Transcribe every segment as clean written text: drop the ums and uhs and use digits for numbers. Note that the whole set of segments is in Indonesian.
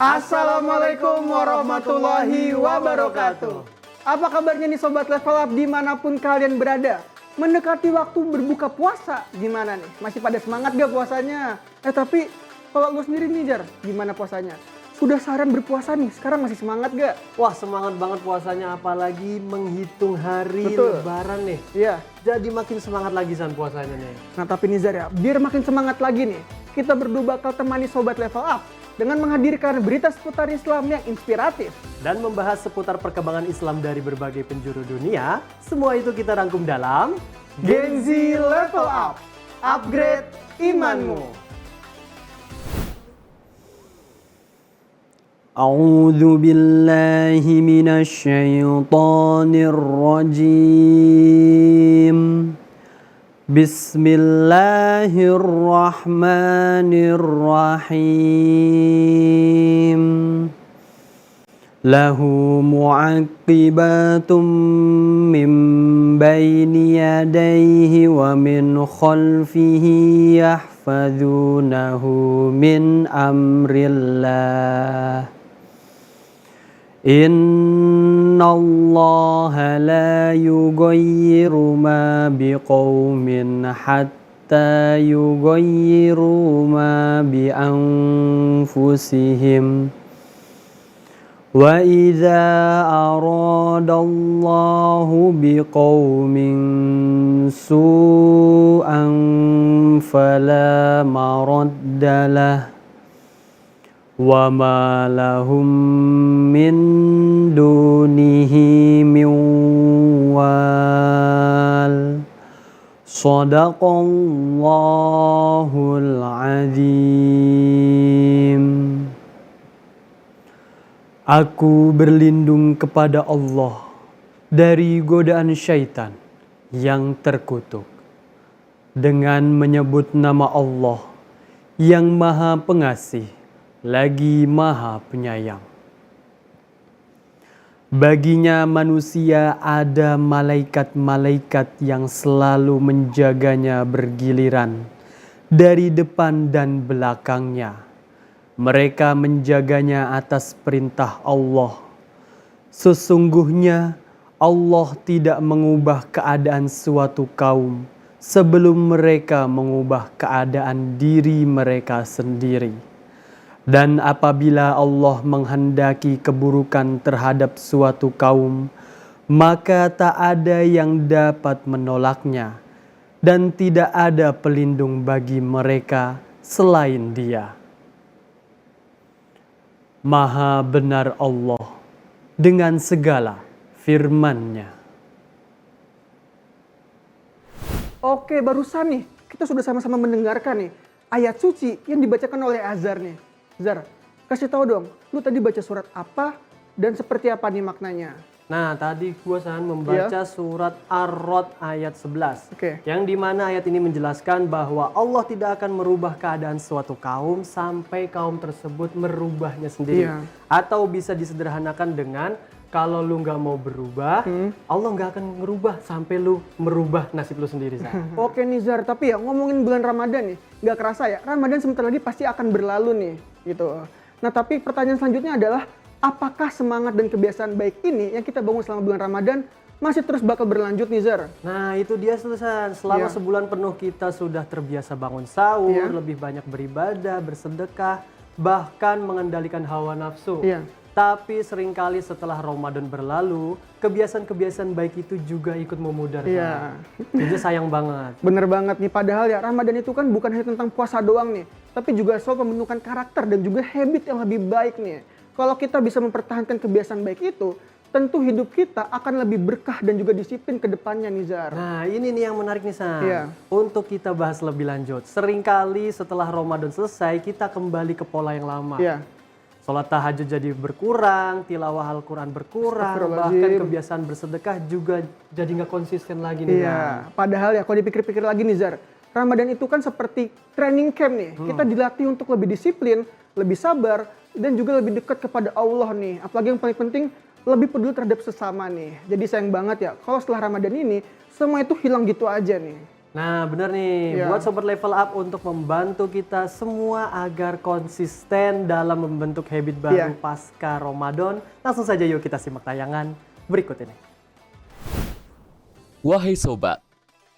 Assalamualaikum warahmatullahi wabarakatuh. Apa kabarnya nih Sobat Level Up dimanapun kalian berada? Mendekati waktu berbuka puasa, gimana nih? Masih pada semangat gak puasanya? Tapi kalau lu sendiri nih Jar, gimana puasanya? Sudah seharian berpuasa nih, sekarang masih semangat gak? Wah, semangat banget puasanya, apalagi menghitung hari Betul. Lebaran nih. Iya. Jadi makin semangat lagi San puasanya nih. Nah tapi nih Jar ya, biar makin semangat lagi nih, kita berdua bakal temani Sobat Level Up dengan menghadirkan berita seputar Islam yang inspiratif. Dan membahas seputar perkembangan Islam dari berbagai penjuru dunia. Semua itu kita rangkum dalam Gen Z Level Up, upgrade imanmu. A'udzu billahi minasyaitonir rajim. Bismillahirrahmanirrahim. Lahu mu'aqibatum min baini yadayhi wa min khalfihi yahfazunahu min amrillah. Innallaha la yughayyiru ma biqaumin hatta yughayyiru ma bi anfusihim. Wa idza aradallahu biqaumin su'an fala maraddalah. Wa ma lahum min dunihi min wal. Shadaqallahul azim. Aku berlindung kepada Allah dari godaan syaitan yang terkutuk dengan menyebut nama Allah yang Maha Pengasih lagi Maha Penyayang. Baginya manusia ada malaikat-malaikat yang selalu menjaganya bergiliran dari depan dan belakangnya. Mereka menjaganya atas perintah Allah. Sesungguhnya Allah tidak mengubah keadaan suatu kaum sebelum mereka mengubah keadaan diri mereka sendiri. Dan apabila Allah menghendaki keburukan terhadap suatu kaum, maka tak ada yang dapat menolaknya, dan tidak ada pelindung bagi mereka selain Dia. Maha benar Allah dengan segala firman-Nya. Oke, barusan nih kita sudah sama-sama mendengarkan nih ayat suci yang dibacakan oleh Azhar nih. Zar, kasih tahu dong, lu tadi baca surat apa dan seperti apa nih maknanya? Nah, tadi gue membaca surat Ar-Rod ayat 11. Oke. Yang dimana ayat ini menjelaskan bahwa Allah tidak akan merubah keadaan suatu kaum sampai kaum tersebut merubahnya sendiri. Iya. Atau bisa disederhanakan dengan kalau lu nggak mau berubah, Allah nggak akan ngerubah sampai lu merubah nasib lu sendiri. Oke nih Zar, tapi ya ngomongin bulan Ramadan nih, nggak kerasa ya, Ramadan sebentar lagi pasti akan berlalu nih, gitu. Nah tapi pertanyaan selanjutnya adalah, apakah semangat dan kebiasaan baik ini yang kita bangun selama bulan Ramadan masih terus bakal berlanjut nih Zar? Nah itu dia Susan, selama sebulan penuh kita sudah terbiasa bangun sahur, lebih banyak beribadah, bersedekah, bahkan mengendalikan hawa nafsu. Tapi seringkali setelah Ramadan berlalu, kebiasaan-kebiasaan baik itu juga ikut memudar. Jadi sayang banget. Bener banget nih, padahal ya Ramadan itu kan bukan hanya tentang puasa doang nih, tapi juga soal pembentukan karakter dan juga habit yang lebih baik nih. Kalau kita bisa mempertahankan kebiasaan baik itu, tentu hidup kita akan lebih berkah dan juga disiplin ke depannya nih Zar. Nah ini nih yang menarik nih Sam. Untuk kita bahas lebih lanjut. Seringkali setelah Ramadan selesai kita kembali ke pola yang lama. Sholat tahajud jadi berkurang, tilawah Al-Quran berkurang, bahkan kebiasaan bersedekah juga jadi nggak konsisten lagi nih. Padahal ya kalau dipikir-pikir lagi nih Zar, Ramadan itu kan seperti training camp nih. Kita dilatih untuk lebih disiplin, lebih sabar, dan juga lebih dekat kepada Allah nih. Apalagi yang paling penting, lebih peduli terhadap sesama nih. Jadi sayang banget ya, kalau setelah Ramadan ini, semua itu hilang gitu aja nih. Nah bener nih, Iya. buat Sobat Level Up untuk membantu kita semua agar konsisten dalam membentuk habit baru Iya. pasca Ramadan. Langsung saja yuk kita simak tayangan berikut ini. Wahai sobat,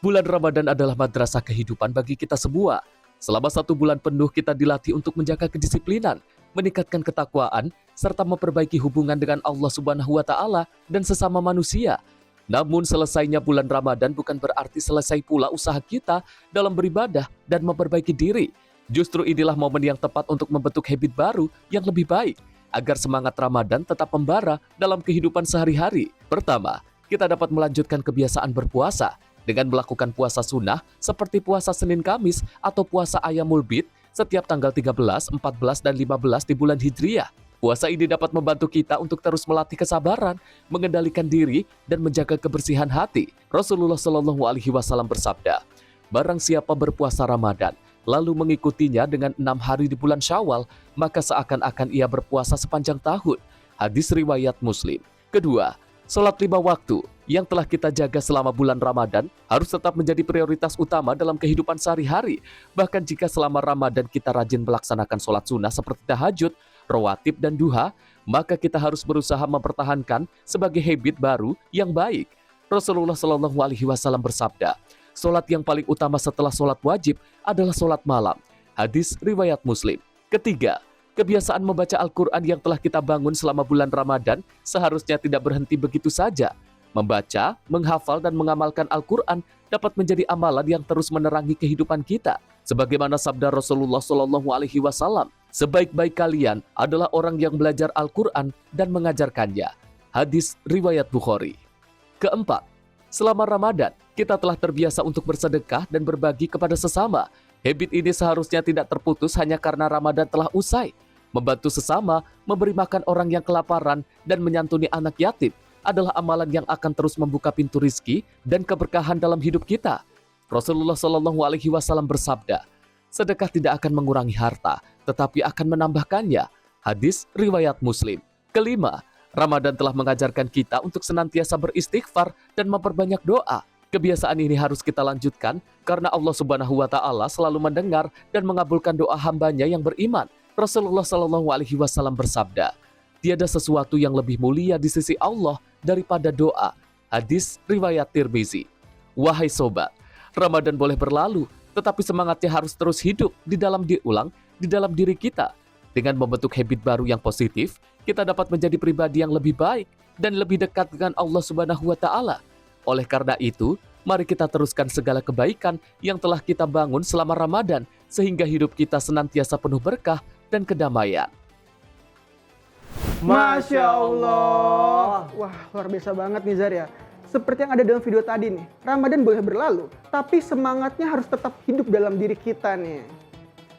bulan Ramadan adalah madrasah kehidupan bagi kita semua. Selama 1 bulan penuh kita dilatih untuk menjaga kedisiplinan, meningkatkan ketakwaan, serta memperbaiki hubungan dengan Allah Subhanahu wa Ta'ala dan sesama manusia. Namun selesainya bulan Ramadan bukan berarti selesai pula usaha kita dalam beribadah dan memperbaiki diri. Justru inilah momen yang tepat untuk membentuk habit baru yang lebih baik, agar semangat Ramadan tetap membara dalam kehidupan sehari-hari. Pertama, kita dapat melanjutkan kebiasaan berpuasa dengan melakukan puasa sunnah seperti puasa Senin Kamis atau puasa Ayyamul Bid setiap tanggal 13, 14, dan 15 di bulan Hijriah. Puasa ini dapat membantu kita untuk terus melatih kesabaran, mengendalikan diri, dan menjaga kebersihan hati. Rasulullah Shallallahu Alaihi Wasallam bersabda, "Barang siapa berpuasa Ramadan, lalu mengikutinya dengan 6 hari di bulan Syawal, maka seakan-akan ia berpuasa sepanjang tahun." Hadis riwayat Muslim. Kedua, sholat 5 waktu yang telah kita jaga selama bulan Ramadan harus tetap menjadi prioritas utama dalam kehidupan sehari-hari. Bahkan jika selama Ramadan kita rajin melaksanakan sholat sunnah seperti tahajud, rawatib, dan duha, maka kita harus berusaha mempertahankan sebagai habit baru yang baik. Rasulullah Shallallahu Alaihi Wasallam bersabda, "Sholat yang paling utama setelah sholat wajib adalah sholat malam." Hadis riwayat Muslim. Ketiga, kebiasaan membaca Al-Quran yang telah kita bangun selama bulan Ramadan seharusnya tidak berhenti begitu saja. Membaca, menghafal, dan mengamalkan Al-Quran dapat menjadi amalan yang terus menerangi kehidupan kita. Sebagaimana sabda Rasulullah Shallallahu Alaihi Wasallam, "Sebaik-baik kalian adalah orang yang belajar Al-Quran dan mengajarkannya." Hadis riwayat Bukhari. Keempat, selama Ramadan, kita telah terbiasa untuk bersedekah dan berbagi kepada sesama. Habit ini seharusnya tidak terputus hanya karena Ramadan telah usai. Membantu sesama, memberi makan orang yang kelaparan, dan menyantuni anak yatim adalah amalan yang akan terus membuka pintu rizki dan keberkahan dalam hidup kita. Rasulullah Shallallahu Alaihi Wasallam bersabda, "Sedekah tidak akan mengurangi harta, tetapi akan menambahkannya." Hadis riwayat Muslim. Kelima, Ramadan telah mengajarkan kita untuk senantiasa beristighfar dan memperbanyak doa. Kebiasaan ini harus kita lanjutkan karena Allah Subhanahu wa Ta'ala selalu mendengar dan mengabulkan doa hambanya yang beriman. Rasulullah Shallallahu Alaihi Wasallam bersabda, "Tiada sesuatu yang lebih mulia di sisi Allah daripada doa." Hadis riwayat Tirmizi. Wahai sobat, Ramadan boleh berlalu, tetapi semangatnya harus terus hidup di dalam diri kita. Dengan membentuk habit baru yang positif, kita dapat menjadi pribadi yang lebih baik dan lebih dekat dengan Allah Subhanahu wa Ta'ala. Oleh karena itu, mari kita teruskan segala kebaikan yang telah kita bangun selama Ramadan, sehingga hidup kita senantiasa penuh berkah dan kedamaian. Masya Allah. Wah, luar biasa banget nih Zar ya. Seperti yang ada dalam video tadi nih, Ramadan boleh berlalu, tapi semangatnya harus tetap hidup dalam diri kita nih.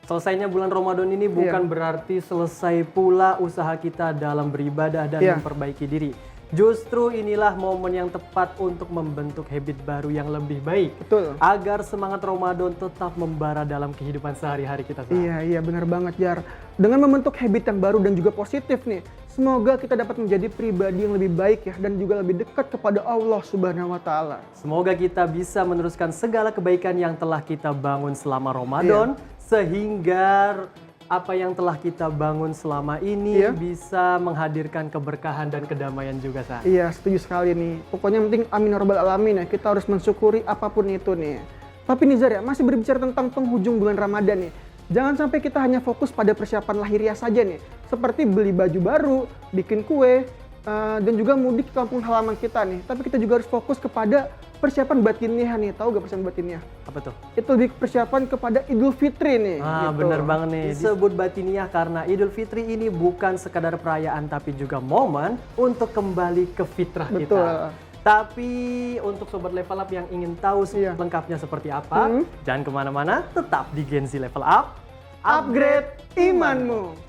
Selesainya bulan Ramadan ini bukan berarti selesai pula usaha kita dalam beribadah dan memperbaiki diri. Justru inilah momen yang tepat untuk membentuk habit baru yang lebih baik. Betul. Agar semangat Ramadan tetap membara dalam kehidupan sehari-hari kita. Iya, benar banget Jar. Dengan membentuk habit yang baru dan juga positif nih, semoga kita dapat menjadi pribadi yang lebih baik ya, dan juga lebih dekat kepada Allah Subhanahu wa Ta'ala. Semoga kita bisa meneruskan segala kebaikan yang telah kita bangun selama Ramadan, sehingga apa yang telah kita bangun selama ini bisa menghadirkan keberkahan dan kedamaian juga, Sa. Iya, setuju sekali nih. Pokoknya yang penting amin ya rabbal alamin ya, kita harus mensyukuri apapun itu nih. Tapi Nizar ya, masih berbicara tentang penghujung bulan Ramadan nih. Jangan sampai kita hanya fokus pada persiapan lahiriah saja nih. Seperti beli baju baru, bikin kue, dan juga mudik ke kampung halaman kita nih. Tapi kita juga harus fokus kepada persiapan batiniah nih. Tahu gak persiapan batiniah? Apa tuh? Itu lebih persiapan kepada Idul Fitri nih. Gitu. Bener banget nih. Disebut batiniah karena Idul Fitri ini bukan sekadar perayaan tapi juga momen untuk kembali ke fitrah kita. Tapi untuk Sobat Level Up yang ingin tahu lengkapnya seperti apa, jangan kemana-mana, tetap di Gen Z Level Up. Upgrade imanmu.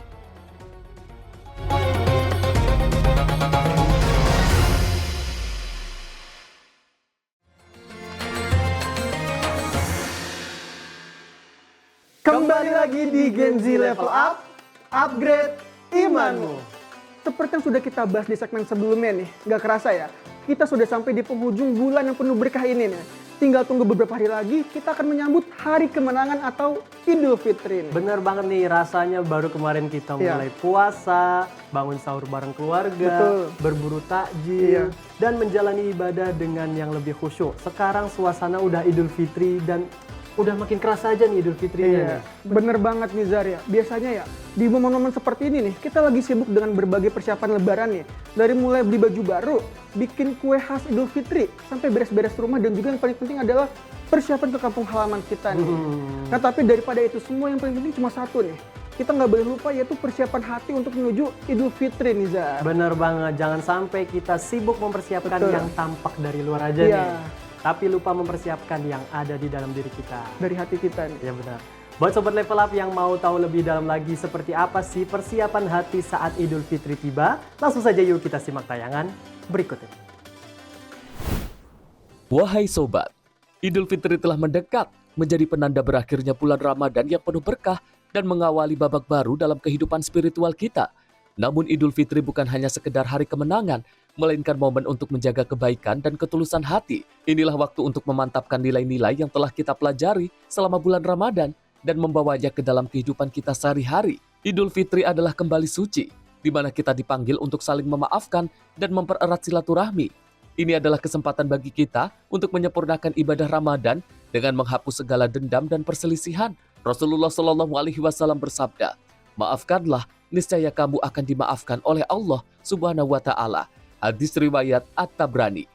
Kembali lagi di Gen Z Level Up, upgrade imanmu. Seperti yang sudah kita bahas di segmen sebelumnya nih, nggak kerasa ya, kita sudah sampai di penghujung bulan yang penuh berkah ini nih. Tinggal tunggu beberapa hari lagi, kita akan menyambut hari kemenangan atau Idul Fitri nih. Bener banget nih, rasanya baru kemarin kita Iya. mulai puasa, bangun sahur bareng keluarga, Betul. berburu takjil, Iya. dan menjalani ibadah dengan yang lebih khusyuk. Sekarang suasana udah Idul Fitri dan udah makin kerasa aja nih Idul Fitrinya Iya, nih. bener banget nih Zar ya. Biasanya ya, di momen-momen seperti ini nih, kita lagi sibuk dengan berbagai persiapan lebaran nih. Dari mulai beli baju baru, bikin kue khas Idul Fitri, sampai beres-beres rumah, dan juga yang paling penting adalah persiapan ke kampung halaman kita nih. Nah tapi daripada itu semua, yang paling penting cuma satu nih. Kita nggak boleh lupa, yaitu persiapan hati untuk menuju Idul Fitri nih Zar. Bener banget, jangan sampai kita sibuk mempersiapkan Betul. yang tampak dari luar aja Iya. nih. Tapi lupa mempersiapkan yang ada di dalam diri kita. Dari hati kita nih. Ya benar. Buat Sobat Level Up yang mau tahu lebih dalam lagi seperti apa sih persiapan hati saat Idul Fitri tiba, langsung saja yuk kita simak tayangan berikut ini. Wahai sobat, Idul Fitri telah mendekat, menjadi penanda berakhirnya bulan Ramadan yang penuh berkah dan mengawali babak baru dalam kehidupan spiritual kita. Namun Idul Fitri bukan hanya sekedar hari kemenangan, melainkan momen untuk menjaga kebaikan dan ketulusan hati. Inilah waktu untuk memantapkan nilai-nilai yang telah kita pelajari selama bulan Ramadan dan membawanya ke dalam kehidupan kita sehari-hari. Idul Fitri adalah kembali suci, di mana kita dipanggil untuk saling memaafkan dan mempererat silaturahmi. Ini adalah kesempatan bagi kita untuk menyempurnakan ibadah Ramadan dengan menghapus segala dendam dan perselisihan. Rasulullah Shallallahu Alaihi Wasallam bersabda, "Maafkanlah, niscaya kamu akan dimaafkan oleh Allah Subhanahu Wa Taala." Hadis riwayat At-Tabrani.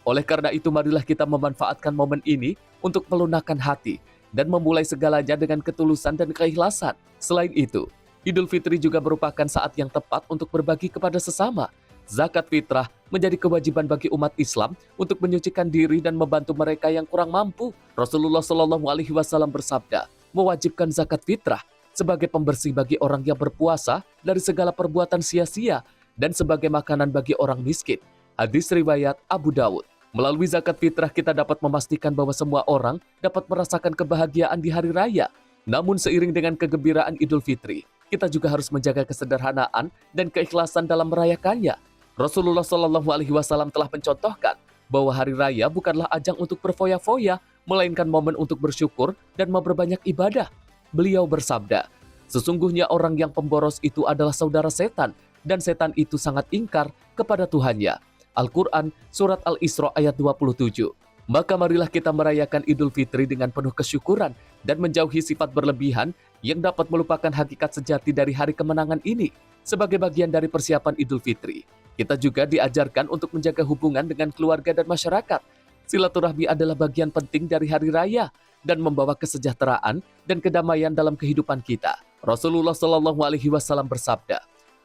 Oleh karena itu, marilah kita memanfaatkan momen ini untuk melunakkan hati dan memulai segalanya dengan ketulusan dan keikhlasan. Selain itu, Idul Fitri juga merupakan saat yang tepat untuk berbagi kepada sesama. Zakat fitrah menjadi kewajiban bagi umat Islam untuk menyucikan diri dan membantu mereka yang kurang mampu. Rasulullah Shallallahu Alaihi Wasallam bersabda, mewajibkan zakat fitrah sebagai pembersih bagi orang yang berpuasa dari segala perbuatan sia-sia dan sebagai makanan bagi orang miskin. Hadis riwayat Abu Dawud. Melalui zakat fitrah kita dapat memastikan bahwa semua orang dapat merasakan kebahagiaan di hari raya. Namun seiring dengan kegembiraan Idul Fitri, kita juga harus menjaga kesederhanaan dan keikhlasan dalam merayakannya. Rasulullah Shallallahu Alaihi Wasallam telah mencontohkan bahwa hari raya bukanlah ajang untuk berfoya-foya, melainkan momen untuk bersyukur dan memperbanyak ibadah. Beliau bersabda, sesungguhnya orang yang pemboros itu adalah saudara setan, dan setan itu sangat ingkar kepada Tuhannya. Al-Quran, Surat Al-Isra ayat 27. Maka marilah kita merayakan Idul Fitri dengan penuh kesyukuran dan menjauhi sifat berlebihan yang dapat melupakan hakikat sejati dari hari kemenangan ini. Sebagai bagian dari persiapan Idul Fitri, kita juga diajarkan untuk menjaga hubungan dengan keluarga dan masyarakat. Silaturahmi adalah bagian penting dari hari raya dan membawa kesejahteraan dan kedamaian dalam kehidupan kita. Rasulullah Shallallahu Alaihi Wasallam bersabda,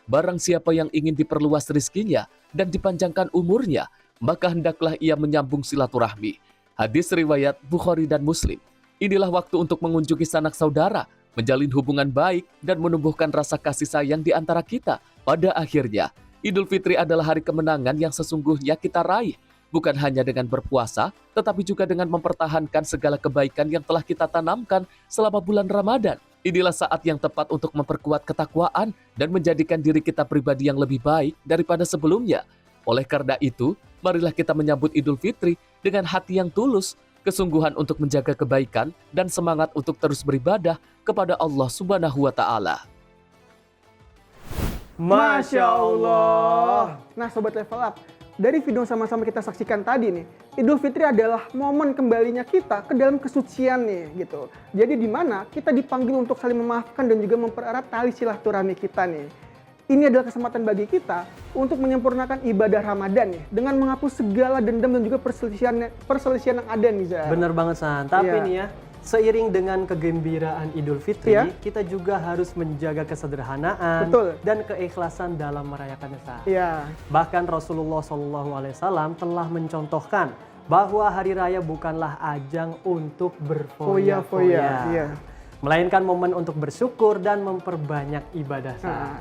barang siapa yang ingin diperluas rizkinya dan dipanjangkan umurnya, maka hendaklah ia menyambung silaturahmi. Hadis riwayat Bukhari dan Muslim. Inilah waktu untuk mengunjungi sanak saudara, menjalin hubungan baik, dan menumbuhkan rasa kasih sayang di antara kita. Pada akhirnya, Idul Fitri adalah hari kemenangan yang sesungguhnya kita raih, bukan hanya dengan berpuasa, tetapi juga dengan mempertahankan segala kebaikan yang telah kita tanamkan selama bulan Ramadan. Inilah saat yang tepat untuk memperkuat ketakwaan dan menjadikan diri kita pribadi yang lebih baik daripada sebelumnya. Oleh karena itu, marilah kita menyambut Idul Fitri dengan hati yang tulus, kesungguhan untuk menjaga kebaikan, dan semangat untuk terus beribadah kepada Allah Subhanahu wa Ta'ala. Masya Allah. Nah Sobat Level Up, dari video sama-sama kita saksikan tadi nih, Idul Fitri adalah momen kembalinya kita ke dalam kesucian nih gitu. Jadi di mana kita dipanggil untuk saling memaafkan dan juga mempererat tali silaturahmi kita nih. Ini adalah kesempatan bagi kita untuk menyempurnakan ibadah Ramadan nih dengan menghapus segala dendam dan juga perselisihan yang ada nih Zah. Bener banget San, tapi Iya. nih ya, seiring dengan kegembiraan Idul Fitri, Iya. kita juga harus menjaga kesederhanaan Betul. dan keikhlasan dalam merayakannya San. Iya. Bahkan Rasulullah SAW telah mencontohkan bahwa hari raya bukanlah ajang untuk berfoya-foya, Foya-foya, iya. melainkan momen untuk bersyukur dan memperbanyak ibadah. San.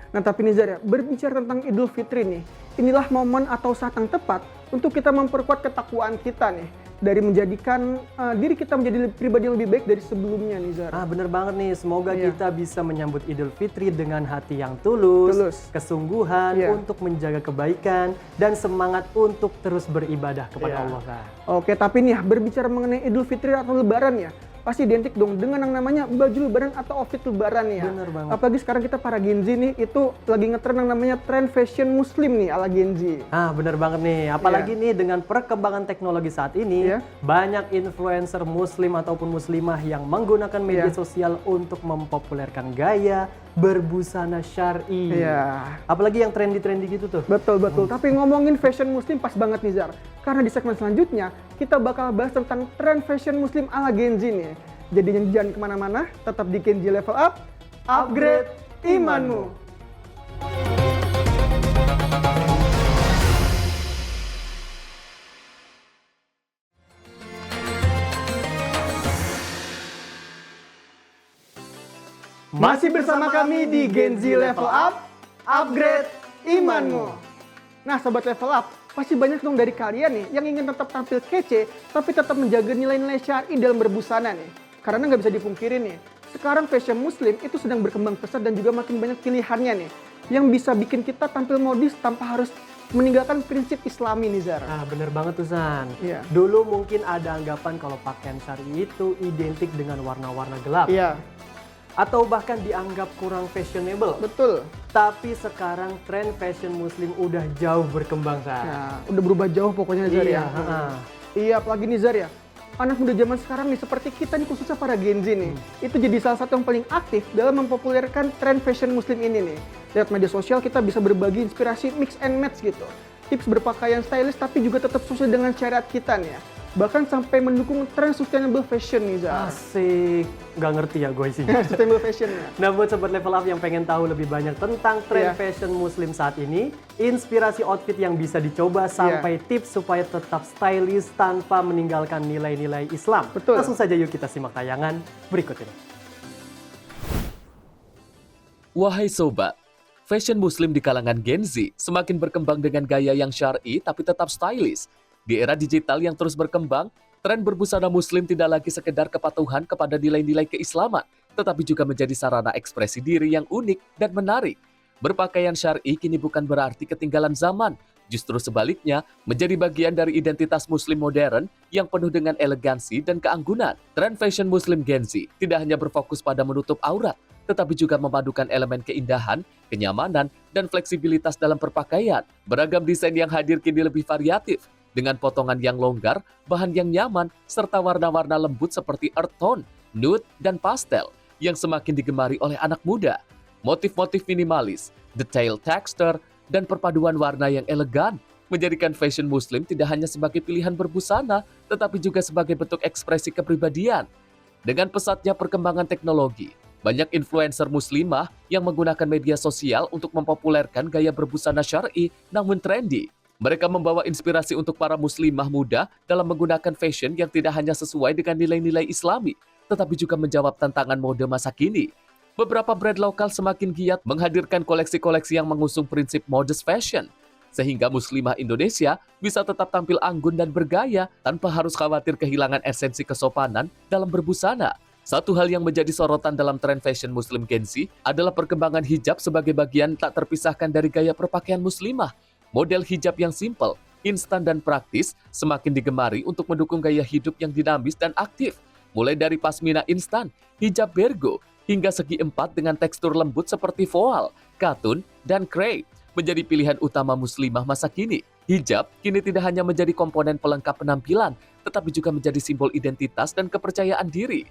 Nah tapi nih Zar ya, berbicara tentang Idul Fitri nih, inilah momen atau saat yang tepat untuk kita memperkuat ketakwaan kita nih. dari menjadikan diri kita menjadi pribadi yang lebih baik dari sebelumnya nih Zar. Bener banget nih, semoga Iya. kita bisa menyambut Idul Fitri dengan hati yang tulus, kesungguhan Iya. untuk menjaga kebaikan, dan semangat untuk terus beribadah kepada Iya. Allah. Kak. Oke, tapi nih berbicara mengenai Idul Fitri atau Lebaran ya, pasti identik dong dengan yang namanya baju Lebaran atau outfit Lebaran ya. Bener banget. Apalagi sekarang kita para Gen Z nih, itu lagi ngetren yang namanya tren fashion muslim nih ala Gen Z. Bener banget nih, apalagi nih dengan perkembangan teknologi saat ini, Iya. banyak influencer muslim ataupun muslimah yang menggunakan media Iya. sosial untuk mempopulerkan gaya berbusana syar'i. Iya. Apalagi yang trendy-trendy gitu tuh. Betul. Tapi ngomongin fashion muslim pas banget nih Zar. Karena di segmen selanjutnya kita bakal bahas tentang tren fashion muslim ala Gen Z nih. Jadi jangan kemana-mana, tetap di Gen Z Level Up, upgrade imanmu. Masih bersama kami di Gen Z Level Up, upgrade imanmu. Nah Sobat Level Up, pasti banyak dong dari kalian nih yang ingin tetap tampil kece, tapi tetap menjaga nilai-nilai syar'i dalam berbusana nih. Karena nggak bisa dipungkiri nih, sekarang fashion muslim itu sedang berkembang pesat dan juga makin banyak pilihannya nih, yang bisa bikin kita tampil modis tanpa harus meninggalkan prinsip Islami nih Zara. Bener banget tuh San. Iya. Dulu mungkin ada anggapan kalau pakaian syar'i itu identik dengan warna-warna gelap. Iya, Atau bahkan dianggap kurang fashionable. betul. Tapi sekarang tren fashion muslim udah jauh berkembang, San. Nah, udah berubah jauh pokoknya Zar Iya, ya. Iya, apalagi nih Zar ya. Anak muda zaman sekarang nih seperti kita nih khususnya para Gen Z nih, itu jadi salah satu yang paling aktif dalam mempopulerkan tren fashion muslim ini nih. Lewat media sosial kita bisa berbagi inspirasi mix and match gitu. Tips berpakaian stylish tapi juga tetap sesuai dengan syariat kita nih ya. Bahkan sampai mendukung tren sustainable fashion nih Zar. Asik. Nggak ngerti ya gue sih. Sustainable fashion ya. Nah buat Sobat Level Up yang pengen tahu lebih banyak tentang tren Iya. fashion muslim saat ini, inspirasi outfit yang bisa dicoba sampai tips supaya tetap stylish tanpa meninggalkan nilai-nilai Islam. Betul. Langsung saja yuk kita simak tayangan berikut ini. Wahai sobat, fashion muslim di kalangan Gen Z semakin berkembang dengan gaya yang syar'i tapi tetap stylish. Di era digital yang terus berkembang, tren berbusana muslim tidak lagi sekedar kepatuhan kepada nilai-nilai keislaman, tetapi juga menjadi sarana ekspresi diri yang unik dan menarik. Berpakaian syar'i kini bukan berarti ketinggalan zaman, justru sebaliknya menjadi bagian dari identitas muslim modern yang penuh dengan elegansi dan keanggunan. Tren fashion muslim Gen Z tidak hanya berfokus pada menutup aurat, tetapi juga memadukan elemen keindahan, kenyamanan, dan fleksibilitas dalam berpakaian. Beragam desain yang hadir kini lebih variatif, dengan potongan yang longgar, bahan yang nyaman, serta warna-warna lembut seperti earth tone, nude, dan pastel yang semakin digemari oleh anak muda. Motif-motif minimalis, detail texture, dan perpaduan warna yang elegan menjadikan fashion muslim tidak hanya sebagai pilihan berbusana, tetapi juga sebagai bentuk ekspresi kepribadian. Dengan pesatnya perkembangan teknologi, banyak influencer muslimah yang menggunakan media sosial untuk mempopulerkan gaya berbusana syar'i namun trendy. Mereka membawa inspirasi untuk para muslimah muda dalam menggunakan fashion yang tidak hanya sesuai dengan nilai-nilai Islami, tetapi juga menjawab tantangan mode masa kini. Beberapa brand lokal semakin giat menghadirkan koleksi-koleksi yang mengusung prinsip modest fashion, sehingga muslimah Indonesia bisa tetap tampil anggun dan bergaya tanpa harus khawatir kehilangan esensi kesopanan dalam berbusana. Satu hal yang menjadi sorotan dalam tren fashion muslim Gen Z adalah perkembangan hijab sebagai bagian tak terpisahkan dari gaya berpakaian muslimah. Model hijab yang simpel, instan dan praktis semakin digemari untuk mendukung gaya hidup yang dinamis dan aktif. Mulai dari pasmina instan, hijab bergo, hingga segi empat dengan tekstur lembut seperti voal, katun, dan crepe menjadi pilihan utama muslimah masa kini. Hijab kini tidak hanya menjadi komponen pelengkap penampilan, tetapi juga menjadi simbol identitas dan kepercayaan diri.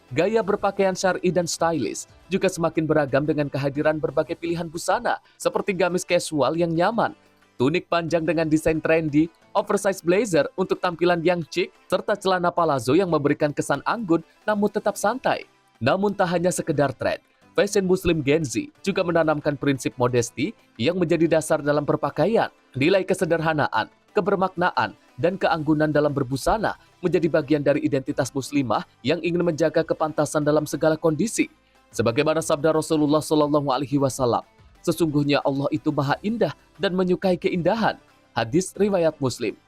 Gaya berpakaian syar'i dan stylish juga semakin beragam dengan kehadiran berbagai pilihan busana, seperti gamis casual yang nyaman, tunik panjang dengan desain trendy, oversized blazer untuk tampilan yang chic, serta celana palazzo yang memberikan kesan anggun namun tetap santai. Namun tak hanya sekedar tren, fashion muslim Gen Z juga menanamkan prinsip modesty yang menjadi dasar dalam berpakaian. Nilai kesederhanaan, kebermaknaan, dan keanggunan dalam berbusana menjadi bagian dari identitas muslimah yang ingin menjaga kepantasan dalam segala kondisi. Sebagaimana sabda Rasulullah SAW, sesungguhnya Allah itu maha indah dan menyukai keindahan. Hadis riwayat Muslim.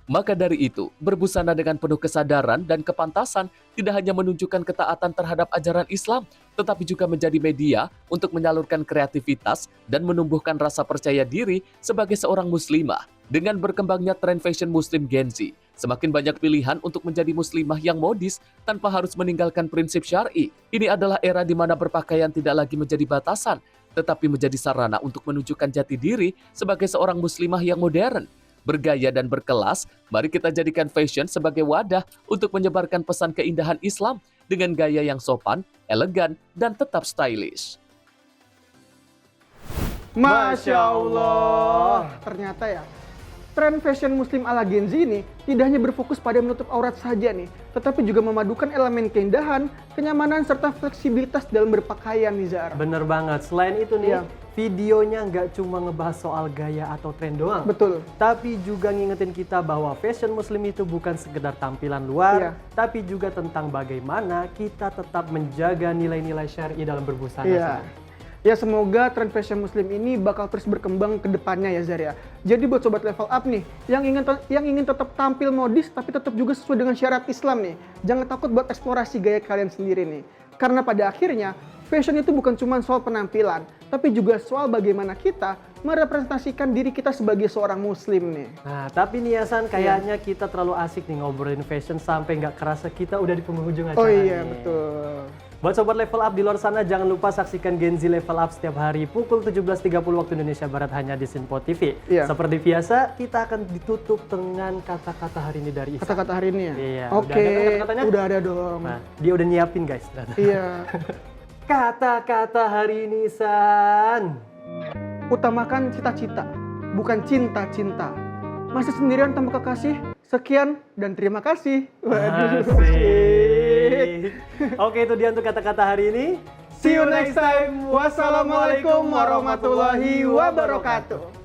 Maka dari itu, berbusana dengan penuh kesadaran dan kepantasan tidak hanya menunjukkan ketaatan terhadap ajaran Islam, tetapi juga menjadi media untuk menyalurkan kreativitas dan menumbuhkan rasa percaya diri sebagai seorang muslimah. Dengan berkembangnya tren fashion muslim Gen Z, semakin banyak pilihan untuk menjadi muslimah yang modis tanpa harus meninggalkan prinsip syar'i. Ini adalah era di mana berpakaian tidak lagi menjadi batasan, tetapi menjadi sarana untuk menunjukkan jati diri sebagai seorang muslimah yang modern. Bergaya dan berkelas, mari kita jadikan fashion sebagai wadah untuk menyebarkan pesan keindahan Islam dengan gaya yang sopan, elegan, dan tetap stylish. Masya Allah. Ternyata ya, tren fashion muslim ala Gen Z ini tidak hanya berfokus pada menutup aurat saja nih, tetapi juga memadukan elemen keindahan, kenyamanan, serta fleksibilitas dalam berpakaian nih Zara. Bener banget. Selain itu nih, Iya. videonya nggak cuma ngebahas soal gaya atau tren doang. Betul. Tapi juga ngingetin kita bahwa fashion muslim itu bukan sekedar tampilan luar, Iya. tapi juga tentang bagaimana kita tetap menjaga nilai-nilai syar'i dalam berbusana. Iya. Ya semoga tren fashion muslim ini bakal terus berkembang ke depannya ya Zara. Jadi buat sobat level up nih, yang ingin tetap tampil modis tapi tetap juga sesuai dengan syarat Islam nih, jangan takut buat eksplorasi gaya kalian sendiri nih. Karena pada akhirnya fashion itu bukan cuma soal penampilan, tapi juga soal bagaimana kita merepresentasikan diri kita sebagai seorang muslim nih. Nah, tapi nih Hasan, kayaknya kita terlalu asik nih ngobrolin fashion sampai nggak kerasa kita udah di penghujung acara Oh iya nih. betul. Buat sobat level up di luar sana, jangan lupa saksikan Gen Z Level Up setiap hari pukul 17.30 waktu Indonesia Barat hanya di Sinpo TV. Iya. Seperti biasa, kita akan ditutup dengan kata-kata hari ini dari Isa. Kata-kata hari ini ya? Iya, Oke, udah ada kata-katanya? udah ada dong. Nah, dia udah nyiapin guys ternyata. Iya. Kata-kata hari ini, San. Utamakan cita-cita, bukan cinta-cinta. Masih sendirian tanpa kekasih? Sekian dan terima kasih. Waduh. Asik. Oke, itu dia untuk kata-kata hari ini. See you next time. Wassalamualaikum warahmatullahi wabarakatuh.